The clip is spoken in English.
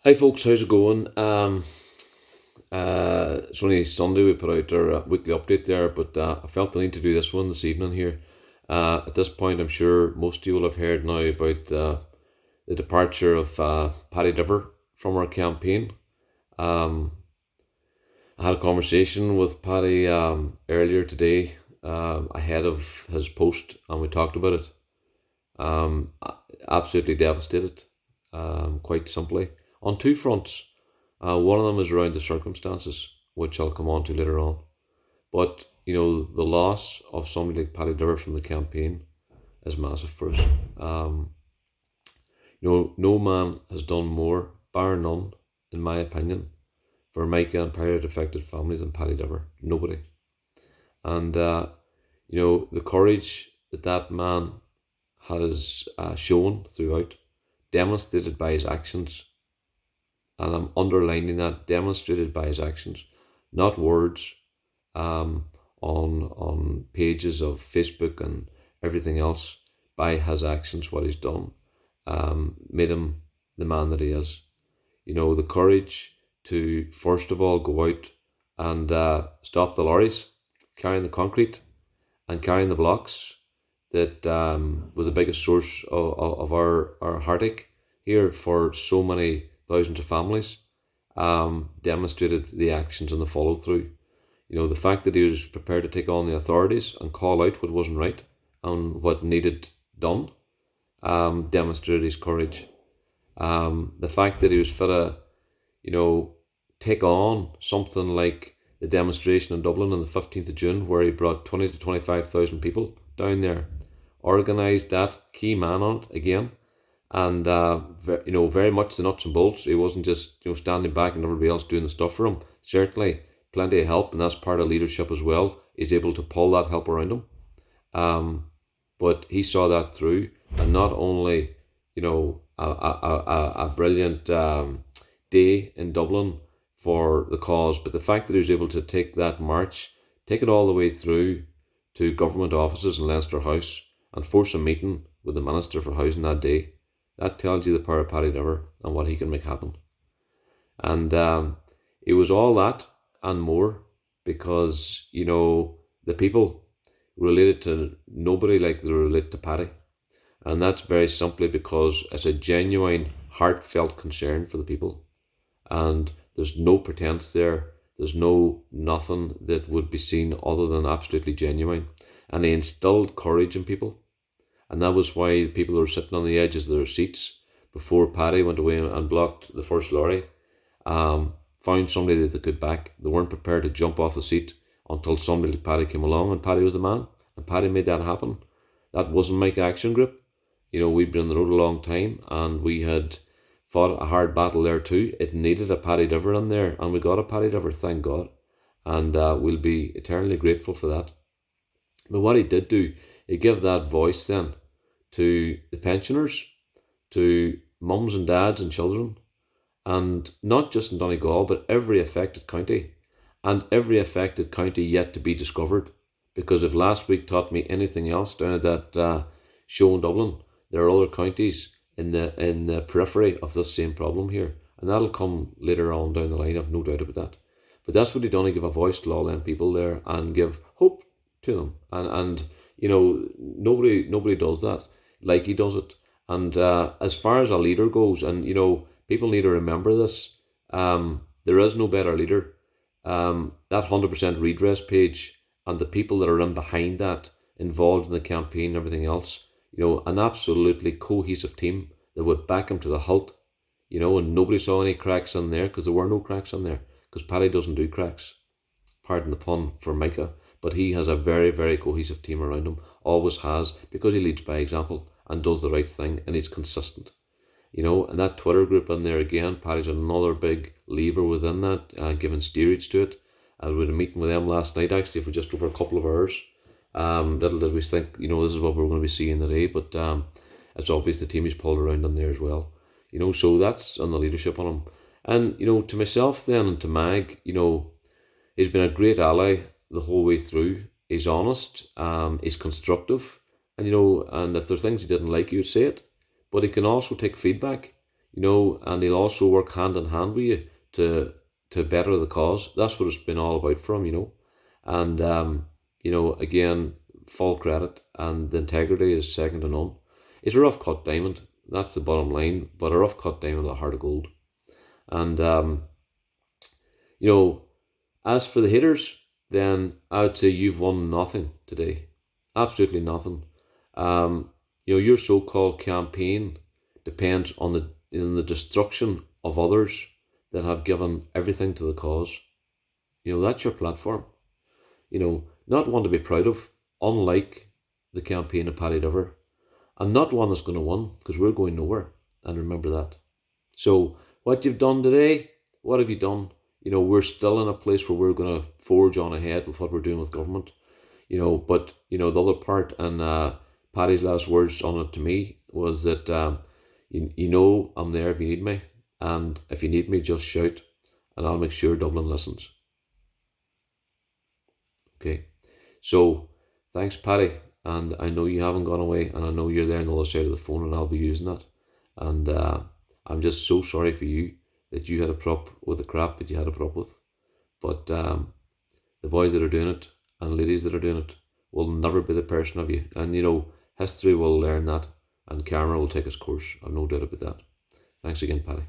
Hi folks, how's it going? It's only Sunday we put out our weekly update there, but I felt the need to do this one this evening here. At this point, I'm sure most of you will have heard now about the departure of Paddy Diver from our campaign. Um, I had a conversation with Paddy earlier today ahead of his post, and we talked about it. Absolutely devastated, quite simply, on two fronts. One of them is around the circumstances, which I'll come on to later on. But, the loss of somebody like Paddy Diver from the campaign is massive for us. No man has done more, bar none, in my opinion, for Micah and pirate affected families than Paddy Diver. Nobody. And, the courage that that man has shown throughout, demonstrated by his actions, and I'm underlining that, demonstrated by his actions, not words, on pages of Facebook and everything else, by his actions, what he's done, made him the man that he is. The courage to first of all go out and stop the lorries carrying the concrete and carrying the blocks that was the biggest source of our heartache here for so many thousands of families, demonstrated the actions and the follow through. The fact that he was prepared to take on the authorities and call out what wasn't right and what needed done, demonstrated his courage. The fact that he was fit to, take on something like the demonstration in Dublin on the 15th of June, where he brought 20 to 25,000 people down there, organised that, key man on it again, and very much the nuts and bolts. He wasn't just standing back and everybody else doing the stuff for him. Certainly plenty of help, and that's part of leadership as well. He's able to pull that help around him, but he saw that through, and not only a brilliant day in Dublin for the cause, but the fact that he was able to take that march, take it all the way through to government offices in Leinster House, and force a meeting with the Minister for Housing that day. That tells you the power of Paddy Diver and what he can make happen. And it was all that and more, because the people related to nobody like they relate to Paddy, and that's very simply because it's a genuine, heartfelt concern for the people, and there's no pretense there. There's nothing that would be seen other than absolutely genuine, and he instilled courage in people. And that was why people who were sitting on the edges of their seats before Paddy went away and blocked the first lorry, found somebody that they could back. They weren't prepared to jump off the seat until somebody like Paddy came along, and Paddy was the man, and Paddy made that happen. That wasn't Mike Action Group. We'd been on the road a long time, and we had fought a hard battle there too. It needed a Paddy Diver in there, and we got a Paddy Diver, thank God, and we'll be eternally grateful for that. But what he did do, he gave that voice then to the pensioners, to mums and dads and children, and not just in Donegal, but every affected county, and every affected county yet to be discovered. Because if last week taught me anything else down at that show in Dublin, there are other counties in the periphery of this same problem here, and that'll come later on down the line. I've no doubt about that. But that's what he done. He give a voice to all them people there and give hope to them, and nobody does that like he does it. And as far as a leader goes, and people need to remember this, there is no better leader. That 100% redress page and the people that are in behind that, involved in the campaign and everything else, an absolutely cohesive team that would back him to the hilt, and nobody saw any cracks in there, because there were no cracks in there, because Paddy doesn't do cracks, pardon the pun for Micah, but he has a very, very cohesive team around him, always has, because he leads by example and does the right thing, and he's consistent. And that Twitter group in there again, Paddy's another big lever within that, giving steerage to it. I had a meeting with them last night, actually, for just over a couple of hours. Little did we think, this is what we're going to be seeing today, but it's obvious the team he's pulled around in there as well. So that's on the leadership on him. And, to myself then and to Mag, he's been a great ally the whole way through. He's honest, he's constructive, and if there's things he didn't like, he would say it. But he can also take feedback. and he'll also work hand in hand with you to better the cause. That's what it's been all about for him, And again, full credit, and the integrity is second to none. He's a rough cut diamond. That's the bottom line. But a rough cut diamond with a heart of gold. And you know, as for the haters, then I would say you've won nothing today. Absolutely nothing. Your so-called campaign depends on the destruction of others that have given everything to the cause. That's your platform. Not one to be proud of, unlike the campaign of Paddy Diver, and not one that's going to win, because we're going nowhere. And remember that. So what you've done today, what have you done? We're still in a place where we're going to forge on ahead with what we're doing with government. But the other part, and Paddy's last words on it to me was that I'm there if you need me, and if you need me, just shout, and I'll make sure Dublin listens. Okay, so thanks, Paddy, and I know you haven't gone away, and I know you're there on the other side of the phone, and I'll be using that, and I'm just so sorry for you that you had to put up with the crap that you had to put up with, but the boys that are doing it and ladies that are doing it will never be the person of you, and history will learn that, and karma will take its course. I've no doubt about that. Thanks again, Paddy.